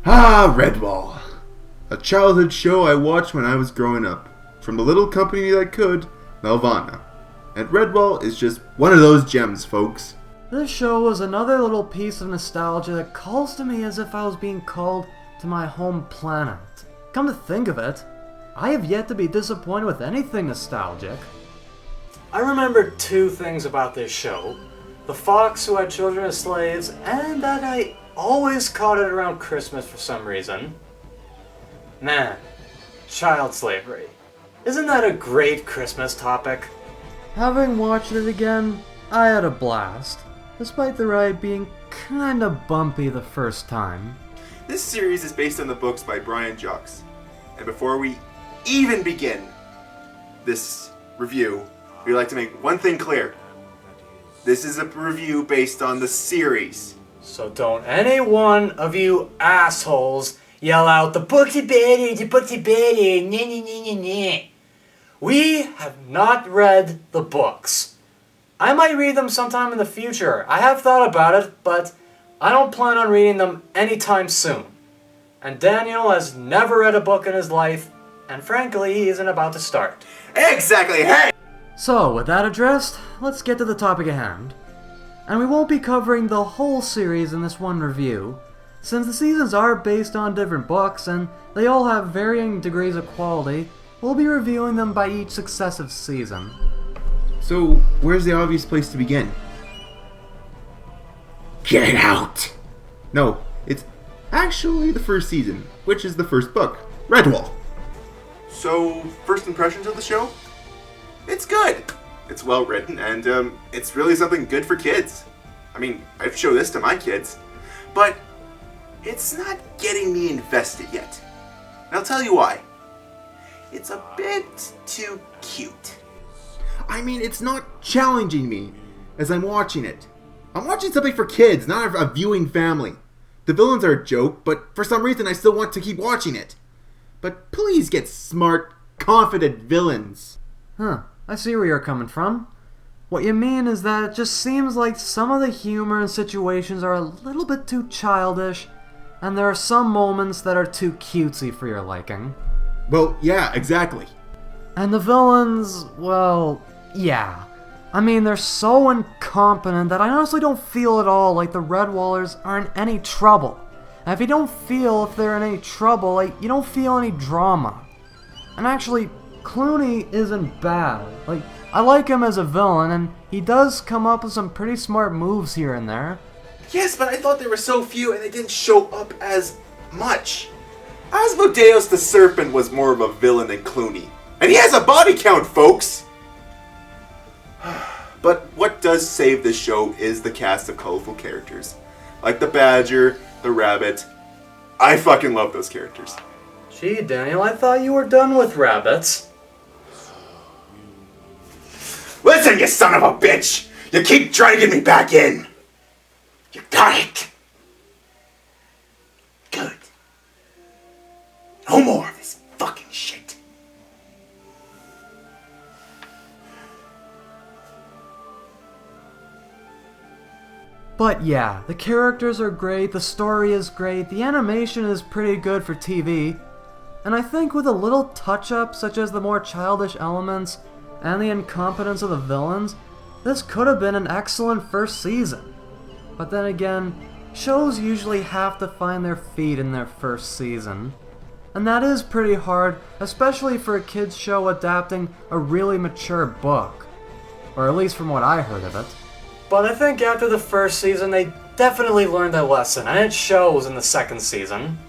Ah, Redwall. A childhood show I watched when I was growing up. From the little company that could, Nelvana. And Redwall is just one of those gems, folks. This show was another little piece of nostalgia that calls to me as if I was being called to my home planet. Come to think of it, I have yet to be disappointed with anything nostalgic. I remember two things about this show. The fox who had children as slaves, and that I always caught it around Christmas for some reason. Man, child slavery. Isn't that a great Christmas topic? Having watched it again, I had a blast, despite the ride being kinda bumpy the first time. This series is based on the books by Brian Jacques. And before we even begin this review, we'd like to make one thing clear. This is a review based on the series. So don't any one of you assholes yell out, "The books are better, the books are better, nah, nah, nah, nah, nah." We have not read the books. I might read them sometime in the future. I have thought about it, but I don't plan on reading them anytime soon. And Daniel has never read a book in his life, and frankly, he isn't about to start. Exactly, hey! So, with that addressed, let's get to the topic at hand. And we won't be covering the whole series in this one review, since the seasons are based on different books and they all have varying degrees of quality. We'll be reviewing them by each successive season. So, where's the obvious place to begin? Get out! No, it's actually the first season, which is the first book, Redwall. So, first impressions of the show? It's good. It's well written, and it's really something good for kids. I mean, I've shown this to my kids, but it's not getting me invested yet. And I'll tell you why. It's a bit too cute. I mean, it's not challenging me as I'm watching it. I'm watching something for kids, not a viewing family. The villains are a joke, but for some reason I still want to keep watching it. But please get smart, confident villains. I see where you're coming from. What you mean is that it just seems like some of the humor and situations are a little bit too childish, and there are some moments that are too cutesy for your liking. Well, yeah, exactly. And the villains, well, yeah. I mean, they're so incompetent that I honestly don't feel at all like the Redwallers are in any trouble. And if you don't feel if they're in any trouble, you don't feel any drama. And actually, Clooney isn't bad. I like him as a villain, and he does come up with some pretty smart moves here and there. Yes, but I thought there were so few and they didn't show up as much. Asmodeus the Serpent was more of a villain than Clooney. And he has a body count, folks! But what does save this show is the cast of colorful characters. Like the badger, the rabbit. I fucking love those characters. Gee, Daniel, I thought you were done with rabbits. Listen, you son of a bitch! You keep trying to get me back in! You got it! Good. No more of this fucking shit. But yeah, the characters are great, the story is great, the animation is pretty good for TV, and I think with a little touch-up such as the more childish elements and the incompetence of the villains, this could have been an excellent first season. But then again, shows usually have to find their feet in their first season. And that is pretty hard, especially for a kids show adapting a really mature book. Or at least from what I heard of it. But I think after the first season, they definitely learned their lesson, and it shows in the second season.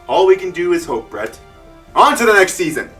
All we can do is hope, Brett. On to the next season!